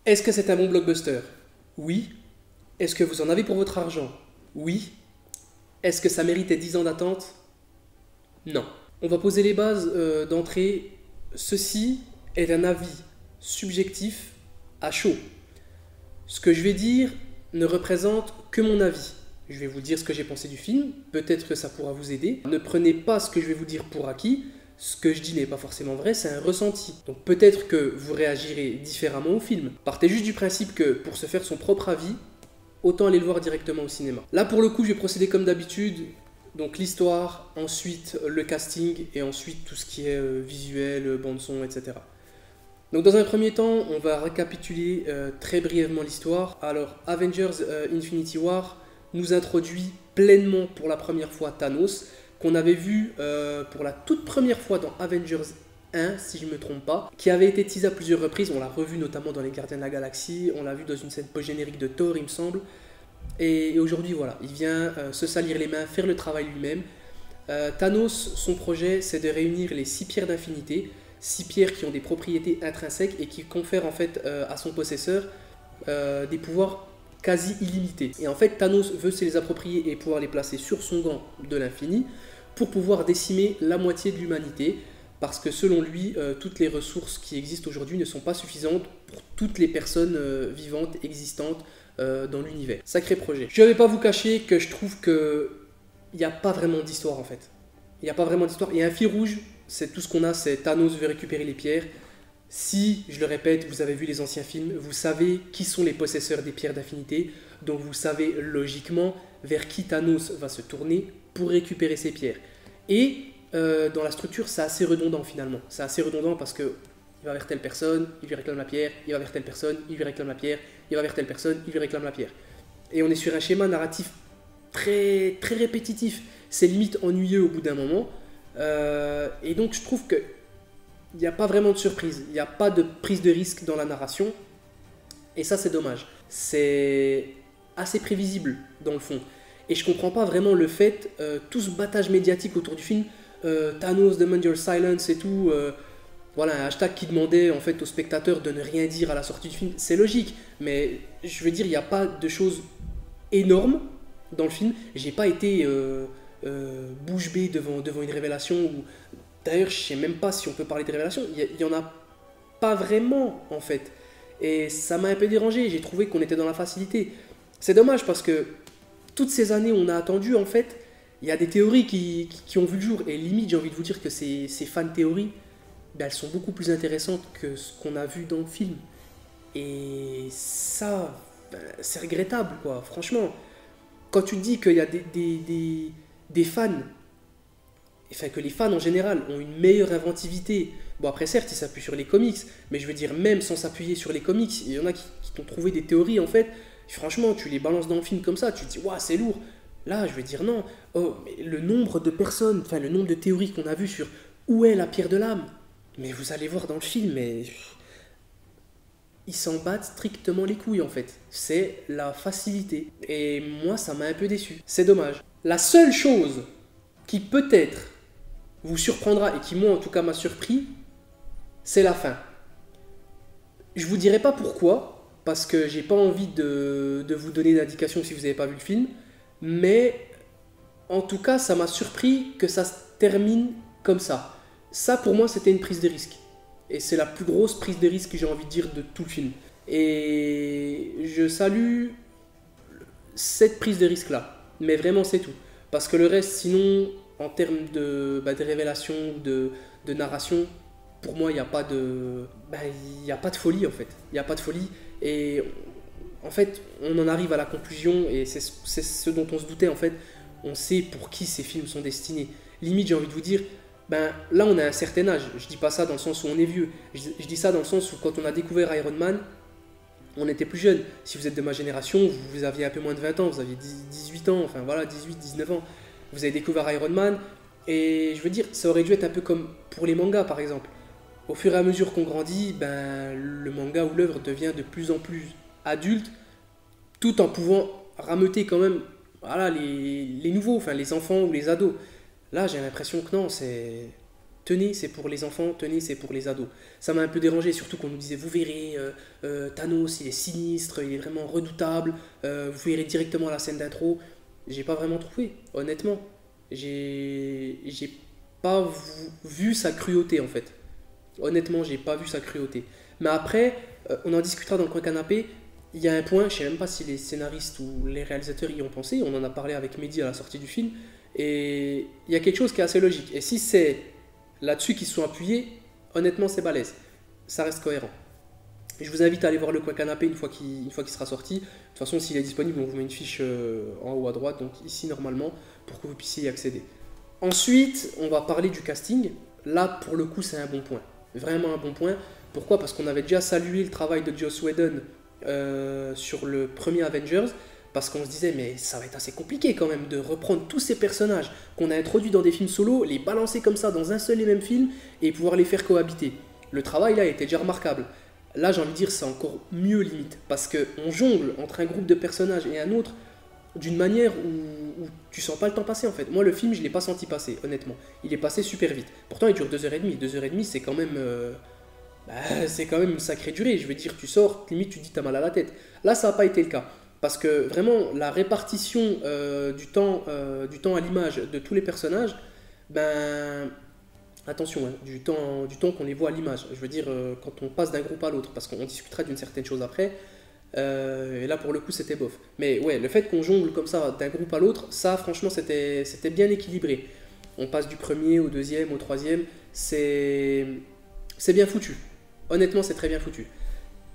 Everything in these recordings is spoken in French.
Est-ce que c'est un bon blockbuster? Oui. Est-ce que vous en avez pour votre argent? Oui. Est-ce que ça méritait 10 ans d'attente? Non. On va poser les bases d'entrée. Ceci est un avis subjectif à chaud. Ce que je vais dire ne représente que mon avis. Je vais vous dire ce que j'ai pensé du film, peut-être que ça pourra vous aider. Ne prenez pas ce que je vais vous dire pour acquis. Ce que je dis n'est pas forcément vrai, c'est un ressenti. Donc peut-être que vous réagirez différemment au film. Partez juste du principe que pour se faire son propre avis, autant aller le voir directement au cinéma. Là pour le coup, je vais procéder comme d'habitude. Donc l'histoire, ensuite le casting et ensuite tout ce qui est visuel, bande son, etc. Donc dans un premier temps, on va récapituler très brièvement l'histoire. Alors Avengers Infinity War nous introduit pleinement pour la première fois Thanos, qu'on avait vu pour la toute première fois dans Avengers 1, si je ne me trompe pas, qui avait été teasé à plusieurs reprises. On l'a revu notamment dans les Gardiens de la Galaxie, on l'a vu dans une scène post-générique de Thor, il me semble. Et aujourd'hui, voilà, il vient se salir les mains, faire le travail lui-même. Thanos, son projet, c'est de réunir les 6 pierres d'infinité, 6 pierres qui ont des propriétés intrinsèques et qui confèrent en fait à son possesseur des pouvoirs quasi illimités. Et en fait, Thanos veut se les approprier et pouvoir les placer sur son gant de l'infini pour pouvoir décimer la moitié de l'humanité, parce que selon lui, toutes les ressources qui existent aujourd'hui ne sont pas suffisantes pour toutes les personnes vivantes, existantes dans l'univers. Sacré projet. Je ne vais pas vous cacher que je trouve que il n'y a pas vraiment d'histoire en fait. Il n'y a pas vraiment d'histoire. Il y a un fil rouge, c'est tout ce qu'on a, c'est Thanos veut récupérer les pierres. Si, je le répète, vous avez vu les anciens films, vous savez qui sont les possesseurs des pierres d'infinité, donc vous savez logiquement vers qui Thanos va se tourner pour récupérer ces pierres. Et dans la structure, c'est assez redondant finalement. C'est assez redondant parce que il va vers telle personne, il lui réclame la pierre, il va vers telle personne, il lui réclame la pierre, il va vers telle personne, il lui réclame la pierre. Et on est sur un schéma narratif très, très répétitif. C'est limite ennuyeux au bout d'un moment. Et donc je trouve que il n'y a pas vraiment de surprise, il n'y a pas de prise de risque dans la narration. Et ça, c'est dommage. C'est assez prévisible dans le fond. Et je comprends pas vraiment le fait, tout ce battage médiatique autour du film, Thanos demand your silence et tout. Voilà, un hashtag qui demandait en fait aux spectateurs de ne rien dire à la sortie du film. C'est logique, mais je veux dire, il n'y a pas de choses énormes dans le film. J'ai pas été bouche bée devant une révélation. D'ailleurs, je sais même pas si on peut parler de révélation. Il y en a pas vraiment en fait. Et ça m'a un peu dérangé. J'ai trouvé qu'on était dans la facilité. C'est dommage parce que toutes ces années on a attendu en fait. Il y a des théories qui ont vu le jour. Et limite, j'ai envie de vous dire que ces fan théories, ben, elles sont beaucoup plus intéressantes que ce qu'on a vu dans le film. Et ça, ben, c'est regrettable, quoi. Franchement, quand tu te dis qu'il y a des fans, enfin que les fans en général ont une meilleure inventivité. Bon, après, certes, ils s'appuient sur les comics, mais je veux dire, même sans s'appuyer sur les comics, il y en a qui t'ont trouvé des théories, en fait. Franchement, tu les balances dans le film comme ça, tu te dis, waouh, c'est lourd. Là, je veux dire, non. Oh, mais le nombre de personnes, enfin, le nombre de théories qu'on a vues sur où est la pierre de l'âme, mais vous allez voir dans le film, mais ils s'en battent strictement les couilles en fait. C'est la facilité. Et moi, ça m'a un peu déçu. C'est dommage. La seule chose qui peut-être vous surprendra et qui moi en tout cas m'a surpris, c'est la fin. Je vous dirai pas pourquoi, parce que j'ai pas envie de vous donner d'indication si vous n'avez pas vu le film, mais en tout cas, ça m'a surpris que ça se termine comme ça. Ça, pour moi, c'était une prise de risque. Et c'est la plus grosse prise de risque que j'ai envie de dire de tout le film. Et je salue cette prise de risque-là. Mais vraiment, c'est tout. Parce que le reste, sinon, en termes de révélation, de narration, pour moi, il n'y a pas de... il n'y a pas de folie, en fait. Il n'y a pas de folie. Et en fait, on en arrive à la conclusion, et c'est ce dont on se doutait, en fait. On sait pour qui ces films sont destinés. Limite, j'ai envie de vous dire, là, on a un certain âge. Je dis pas ça dans le sens où on est vieux. Je dis ça dans le sens où quand on a découvert Iron Man, on était plus jeune. Si vous êtes de ma génération, vous aviez un peu moins de 20 ans, vous aviez 18 ans, enfin voilà, 18, 19 ans. Vous avez découvert Iron Man, et je veux dire, ça aurait dû être un peu comme pour les mangas, par exemple. Au fur et à mesure qu'on grandit, le manga ou l'œuvre devient de plus en plus adulte, tout en pouvant rameuter quand même voilà, les nouveaux, enfin les enfants ou les ados. Là, j'ai l'impression que non, tenez, c'est pour les enfants, tenez, c'est pour les ados. Ça m'a un peu dérangé, surtout qu'on nous disait, vous verrez, Thanos, il est sinistre, il est vraiment redoutable, vous verrez directement la scène d'intro. J'ai pas vraiment trouvé, honnêtement. J'ai pas vu sa cruauté, en fait. Honnêtement, j'ai pas vu sa cruauté. Mais après, on en discutera dans le coin canapé. Il y a un point, je sais même pas si les scénaristes ou les réalisateurs y ont pensé, on en a parlé avec Mehdi à la sortie du film, et il y a quelque chose qui est assez logique. Et si c'est là-dessus qu'ils se sont appuyés, honnêtement, c'est balèze. Ça reste cohérent. Et je vous invite à aller voir le coin canapé une fois qu'il sera sorti. De toute façon, s'il est disponible, on vous met une fiche en haut à droite, donc ici normalement, pour que vous puissiez y accéder. Ensuite, on va parler du casting. Là, pour le coup, c'est un bon point. Vraiment un bon point. Pourquoi? Parce qu'on avait déjà salué le travail de Joss Whedon sur le premier Avengers, parce qu'on se disait, mais ça va être assez compliqué quand même de reprendre tous ces personnages qu'on a introduits dans des films solo, les balancer comme ça dans un seul et même film et pouvoir les faire cohabiter. Le travail là était déjà remarquable. Là, j'ai envie de dire, c'est encore mieux limite, parce qu'on jongle entre un groupe de personnages et un autre d'une manière où tu sens pas le temps passer en fait. Moi, le film, je l'ai pas senti passer, honnêtement. Il est passé super vite. Pourtant, il dure 2h30. 2h30, c'est quand même. C'est quand même une sacrée durée. Je veux dire, tu sors, limite, tu te dis t'as mal à la tête. Là, ça n'a pas été le cas. Parce que vraiment, la répartition du temps à l'image de tous les personnages, ben. Attention, hein, du temps qu'on les voit à l'image. Je veux dire, quand on passe d'un groupe à l'autre, parce qu'on discutera d'une certaine chose après. Et là, pour le coup, c'était bof. Mais ouais, le fait qu'on jongle comme ça d'un groupe à l'autre, ça, franchement, c'était bien équilibré. On passe du premier au deuxième, au troisième. C'est bien foutu. Honnêtement, c'est très bien foutu.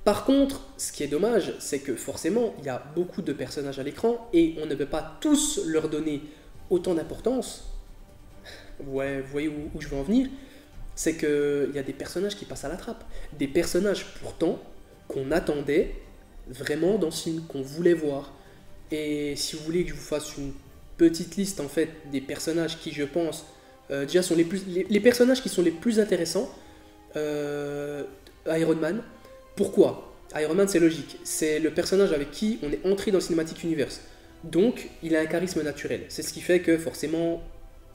Par contre, ce qui est dommage, c'est que forcément, il y a beaucoup de personnages à l'écran et on ne peut pas tous leur donner autant d'importance. Ouais, vous voyez où je veux en venir? C'est qu'il y a des personnages qui passent à la trappe. Des personnages pourtant qu'on attendait vraiment dans ce film, qu'on voulait voir. Et si vous voulez que je vous fasse une petite liste en fait des personnages qui je pense déjà sont les personnages qui sont les plus intéressants. Iron Man. Pourquoi? Iron Man, c'est logique. C'est le personnage avec qui on est entré dans le Cinematic Universe. Donc, il a un charisme naturel. C'est ce qui fait que forcément,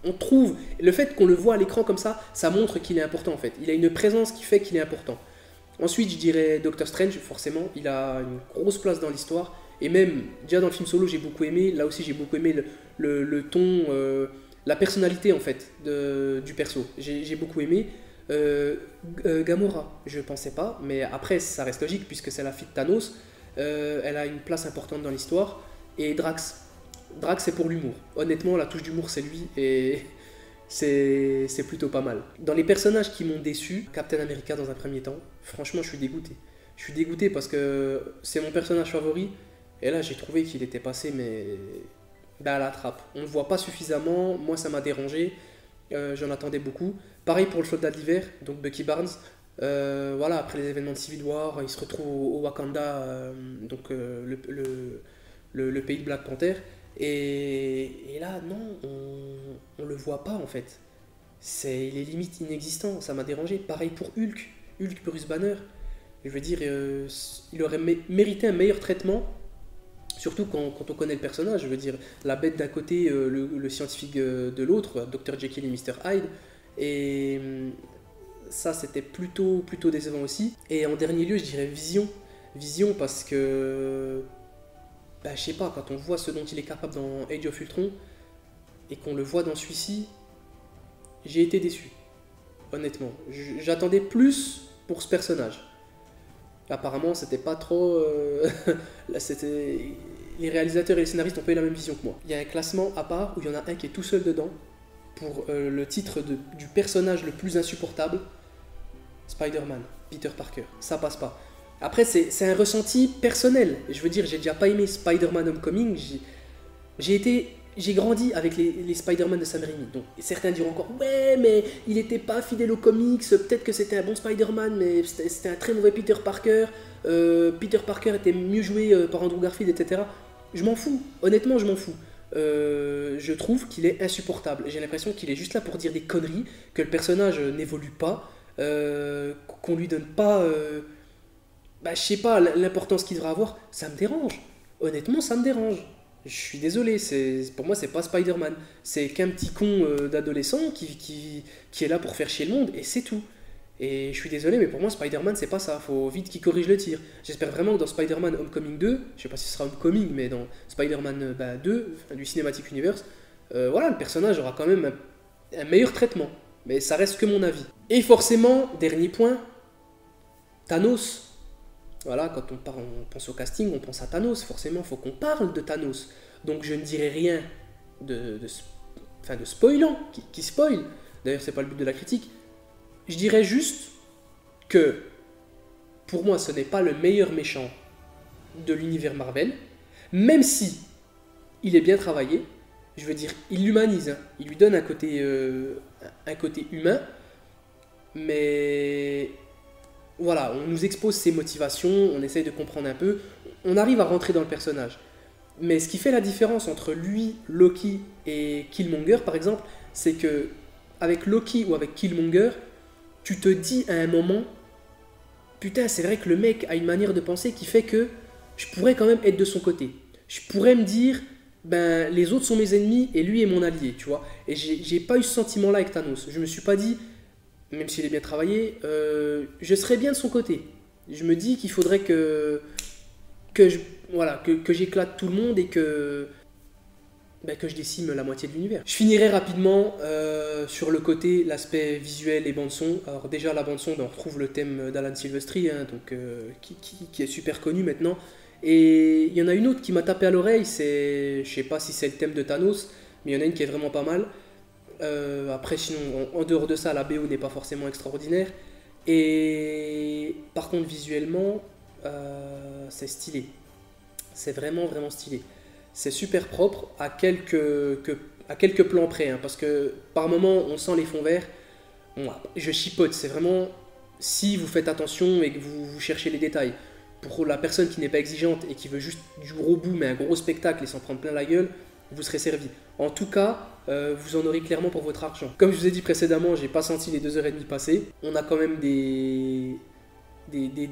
on trouve. Le fait qu'on le voit à l'écran comme ça montre qu'il est important en fait. Il a une présence qui fait qu'il est important. Ensuite, je dirais Doctor Strange, forcément. Il a une grosse place dans l'histoire. Et même, déjà dans le film solo, j'ai beaucoup aimé. Là aussi, j'ai beaucoup aimé le ton, la personnalité en fait du perso. J'ai beaucoup aimé. Gamora, je pensais pas, mais après ça reste logique puisque c'est la fille de Thanos, elle a une place importante dans l'histoire. Et Drax, c'est pour l'humour. Honnêtement, la touche d'humour c'est lui et c'est plutôt pas mal. Dans les personnages qui m'ont déçu, Captain America dans un premier temps, franchement je suis dégoûté. Je suis dégoûté parce que c'est mon personnage favori et là j'ai trouvé qu'il était passé mais à la trappe. On ne le voit pas suffisamment, moi ça m'a dérangé. J'en attendais beaucoup. Pareil pour le soldat de l'hiver, donc Bucky Barnes. Voilà, après les événements de Civil War, il se retrouve au Wakanda, donc le pays de Black Panther. Et là, non, on le voit pas en fait. Il est limite inexistant, ça m'a dérangé. Pareil pour Hulk, Bruce Banner. Je veux dire, il aurait mérité un meilleur traitement. Surtout quand on connaît le personnage, je veux dire, la bête d'un côté, le scientifique de l'autre, Dr. Jekyll et Mr. Hyde. Et ça, c'était plutôt décevant aussi. Et en dernier lieu, je dirais Vision. Vision parce que, je sais pas, quand on voit ce dont il est capable dans Age of Ultron et qu'on le voit dans celui-ci, j'ai été déçu. Honnêtement, j'attendais plus pour ce personnage. Apparemment, c'était pas trop. Là, c'était. Les réalisateurs et les scénaristes ont pas eu la même vision que moi. Il y a un classement à part où il y en a un qui est tout seul dedans pour le titre du personnage le plus insupportable, Spider-Man, Peter Parker. Ça passe pas. Après, c'est un ressenti personnel. Je veux dire, j'ai déjà pas aimé Spider-Man Homecoming. J'ai grandi avec les Spider-Man de Sam Raimi. Donc certains diront encore ouais, mais il était pas fidèle aux comics. Peut-être que c'était un bon Spider-Man, mais c'était un très mauvais Peter Parker. Peter Parker était mieux joué par Andrew Garfield, etc. Je m'en fous. Honnêtement, je m'en fous. Je trouve qu'il est insupportable. J'ai l'impression qu'il est juste là pour dire des conneries, que le personnage n'évolue pas, qu'on lui donne pas, je sais pas, l'importance qu'il devrait avoir. Ça me dérange. Honnêtement, ça me dérange. Je suis désolé, pour moi c'est pas Spider-Man. C'est qu'un petit con d'adolescent qui est là pour faire chier le monde et c'est tout. Et je suis désolé, mais pour moi Spider-Man c'est pas ça. Faut vite qu'il corrige le tir. J'espère vraiment que dans Spider-Man Homecoming 2, je sais pas si ce sera Homecoming, mais dans Spider-Man 2, du Cinematic Universe, voilà, le personnage aura quand même un meilleur traitement. Mais ça reste que mon avis. Et forcément, dernier point, Thanos. Voilà, quand on pense au casting, on pense à Thanos. Forcément, il faut qu'on parle de Thanos. Donc je ne dirai rien de spoilant, qui spoil. D'ailleurs, c'est pas le but de la critique. Je dirais juste que, pour moi, ce n'est pas le meilleur méchant de l'univers Marvel. Même si il est bien travaillé. Je veux dire, il l'humanise. Hein. Il lui donne un côté humain. Mais... voilà, on nous expose ses motivations, on essaye de comprendre un peu, on arrive à rentrer dans le personnage. Mais ce qui fait la différence entre lui, Loki et Killmonger, par exemple, c'est que avec Loki ou avec Killmonger, tu te dis à un moment, putain, c'est vrai que le mec a une manière de penser qui fait que je pourrais quand même être de son côté. Je pourrais me dire, ben les autres sont mes ennemis et lui est mon allié, tu vois. Et j'ai pas eu ce sentiment-là avec Thanos. Je me suis pas dit, même s'il est bien travaillé, je serais bien de son côté. Je me dis qu'il faudrait que j'éclate tout le monde et que je décime la moitié de l'univers. Je finirai rapidement sur le côté, l'aspect visuel et bande-son. Alors déjà, la bande-son, on retrouve le thème d'Alan Silvestri, hein, donc, qui est super connu maintenant. Et il y en a une autre qui m'a tapé à l'oreille, je sais pas si c'est le thème de Thanos, mais il y en a une qui est vraiment pas mal. Après, sinon, en dehors de ça, la BO n'est pas forcément extraordinaire. Et par contre, visuellement, c'est stylé. C'est vraiment, vraiment stylé. C'est super propre à quelques plans près. Hein, parce que par moment, on sent les fonds verts. Bon, je chipote. C'est vraiment si vous faites attention et que vous cherchez les détails. Pour la personne qui n'est pas exigeante et qui veut juste du gros bout, mais un gros spectacle et s'en prendre plein la gueule, vous serez servi. En tout cas, vous en aurez clairement pour votre argent. Comme je vous ai dit précédemment, j'ai pas senti les 2h30 passer. On a quand même des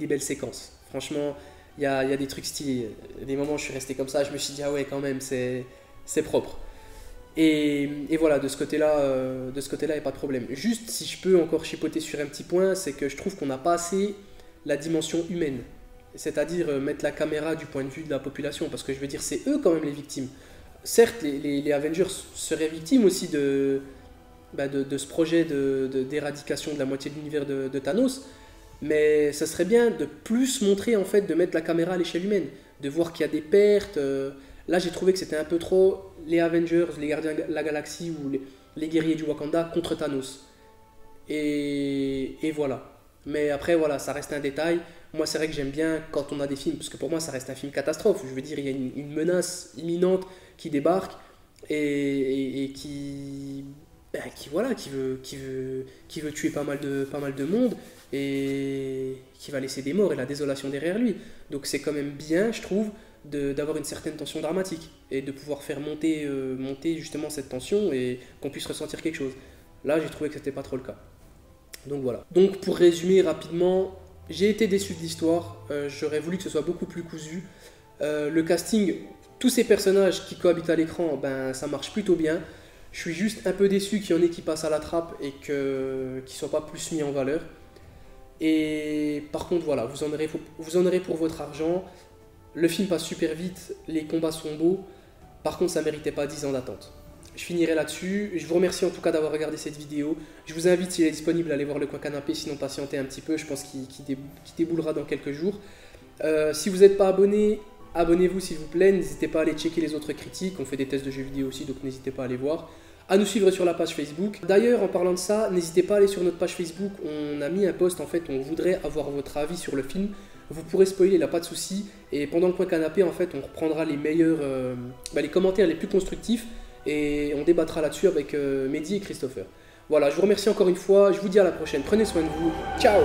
belles séquences. Franchement, il y a des trucs stylés. Des moments où je suis resté comme ça, je me suis dit, ah ouais, quand même, c'est propre. Et voilà, de ce côté-là, il n'y a pas de problème. Juste, si je peux encore chipoter sur un petit point, c'est que je trouve qu'on n'a pas assez la dimension humaine. C'est-à-dire mettre la caméra du point de vue de la population. Parce que je veux dire, c'est eux quand même les victimes. Certes, les Avengers seraient victimes aussi de ce projet d'éradication de la moitié de l'univers de Thanos, mais ça serait bien de plus montrer, en fait, de mettre la caméra à l'échelle humaine, de voir qu'il y a des pertes. Là, j'ai trouvé que c'était un peu trop les Avengers, les gardiens de la galaxie ou les guerriers du Wakanda contre Thanos. Et voilà. Mais après, voilà, ça reste un détail. Moi, c'est vrai que j'aime bien quand on a des films, parce que pour moi, ça reste un film catastrophe. Je veux dire, il y a une menace imminente qui débarque et qui veut tuer pas mal de monde et qui va laisser des morts et la désolation derrière lui. Donc c'est quand même bien, je trouve, d'avoir une certaine tension dramatique et de pouvoir faire monter justement cette tension et qu'on puisse ressentir quelque chose. Là, j'ai trouvé que c'était pas trop le cas. Donc voilà. Donc pour résumer rapidement, j'ai été déçu de l'histoire. J'aurais voulu que ce soit beaucoup plus cousu. Le casting, tous ces personnages qui cohabitent à l'écran, ça marche plutôt bien. Je suis juste un peu déçu qu'il y en ait qui passent à la trappe et qu'ils ne soient pas plus mis en valeur. Et par contre, voilà, vous en aurez pour votre argent. Le film passe super vite, les combats sont beaux. Par contre, ça ne méritait pas 10 ans d'attente. Je finirai là-dessus. Je vous remercie en tout cas d'avoir regardé cette vidéo. Je vous invite, s'il est disponible, à aller voir Le Coin Canapé, sinon patientez un petit peu. Je pense qu'il déboulera dans quelques jours. Si vous n'êtes pas abonné, abonnez-vous s'il vous plaît. N'hésitez pas à aller checker les autres critiques. On fait des tests de jeux vidéo aussi, donc n'hésitez pas à aller voir. À nous suivre sur la page Facebook. D'ailleurs, en parlant de ça, n'hésitez pas à aller sur notre page Facebook. On a mis un post, en fait, on voudrait avoir votre avis sur le film. Vous pourrez spoiler, il n'y a pas de souci. Et pendant le Coin Canapé, en fait, on reprendra les meilleurs, les commentaires les plus constructifs. Et on débattra là-dessus avec Mehdi et Christopher. Voilà, je vous remercie encore une fois. Je vous dis à la prochaine. Prenez soin de vous. Ciao!